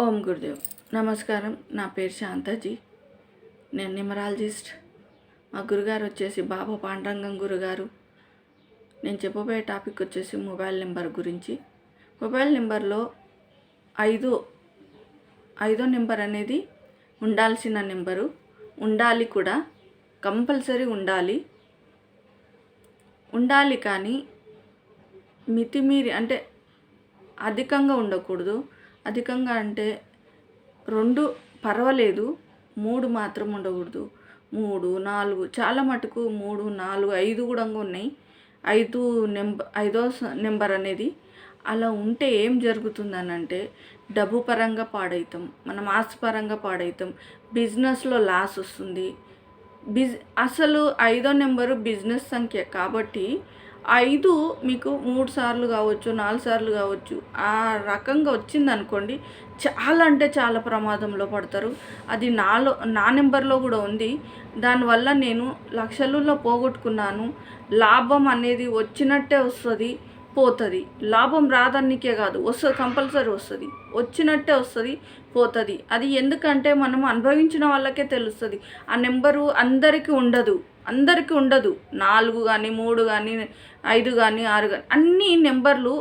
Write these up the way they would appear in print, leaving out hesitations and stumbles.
ఓం గురుదేవ్. నమస్కారం. నా పేరు శాంతాజీ. నేను న్యూమరాలజిస్ట్. మా గురుగారు వచ్చేసి బాబా పాండురంగం గురుగారు. నేను చెప్పబోయే టాపిక్ వచ్చేసి మొబైల్ నెంబర్ గురించి. మొబైల్ నెంబర్లో ఐదో నెంబర్ అనేది ఉండాల్సిన నెంబరు, ఉండాలి కూడా, కంపల్సరీ ఉండాలి కానీ మితిమీరి అంటే అధికంగా ఉండకూడదు. అధికంగా అంటే 2 పర్వాలేదు, 3 మాత్రం ఉండకూడదు. 3, 4 చాలా మటుకు 3, 4, 5 కూడా ఉన్నాయి. ఐదో నెంబర్ అనేది అలా ఉంటే ఏం జరుగుతుందనంటే డబ్బు పరంగా పాడవుతాం, మనం ఆస్తి పరంగా పాడవుతాం, బిజినెస్లో లాస్ వస్తుంది. అసలు 5వ నెంబరు బిజినెస్ సంఖ్య కాబట్టి 5 మీకు 3 సార్లు కావచ్చు, 4 సార్లు కావచ్చు, ఆ రకంగా వచ్చిందనుకోండి చాలా అంటే చాలా ప్రమాదంలో పడతారు. అది నా నెంబర్లో కూడా ఉంది. దానివల్ల నేను లక్షలలో పోగొట్టుకున్నాను. లాభం అనేది వచ్చినట్టే వస్తుంది, పోతుంది. లాభం రాదనికే కాదు, వస్తుంది, కంపల్సరీ వస్తుంది, వచ్చినట్టే వస్తుంది, పోతుంది. అది ఎందుకంటే మనం అనుభవించిన వాళ్ళకే తెలుస్తుంది. ఆ నెంబరు అందరికీ ఉండదు. 4 కానీ 3 కానీ 5 కానీ 6 కానీ అన్ని నెంబర్లు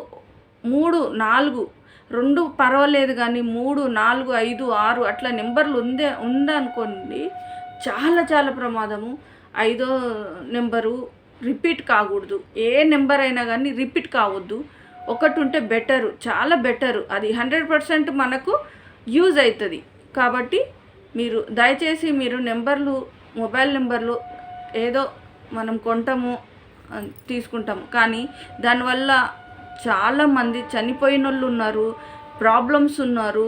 3, 4, 2 పర్వాలేదు కానీ 3, 4, 5, 6 అట్లా నెంబర్లు ఉందనుకోండి చాలా చాలా ప్రమాదము. 5వ నెంబరు రిపీట్ కాకూడదు. ఏ నెంబర్ అయినా కానీ రిపీట్ కావద్దు. ఒకటి ఉంటే బెటరు, చాలా బెటరు. అది 100% మనకు యూజ్ అవుతుంది. కాబట్టి మీరు దయచేసి మొబైల్ నెంబర్లు ఏదో మనం కొంటాము, తీసుకుంటాము, కానీ దానివల్ల చాలామంది చనిపోయిన వాళ్ళు ఉన్నారు, ప్రాబ్లమ్స్ ఉన్నారు,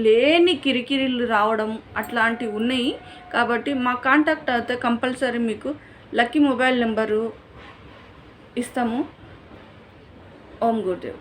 లేని కిరికిరిలు రావడం అట్లాంటివి ఉన్నాయి. కాబట్టి మా కాంటాక్ట్ అయితే కంపల్సరీ మీకు లక్కీ మొబైల్ నెంబరు ఇస్తాము. ఓం గురుదేవ్.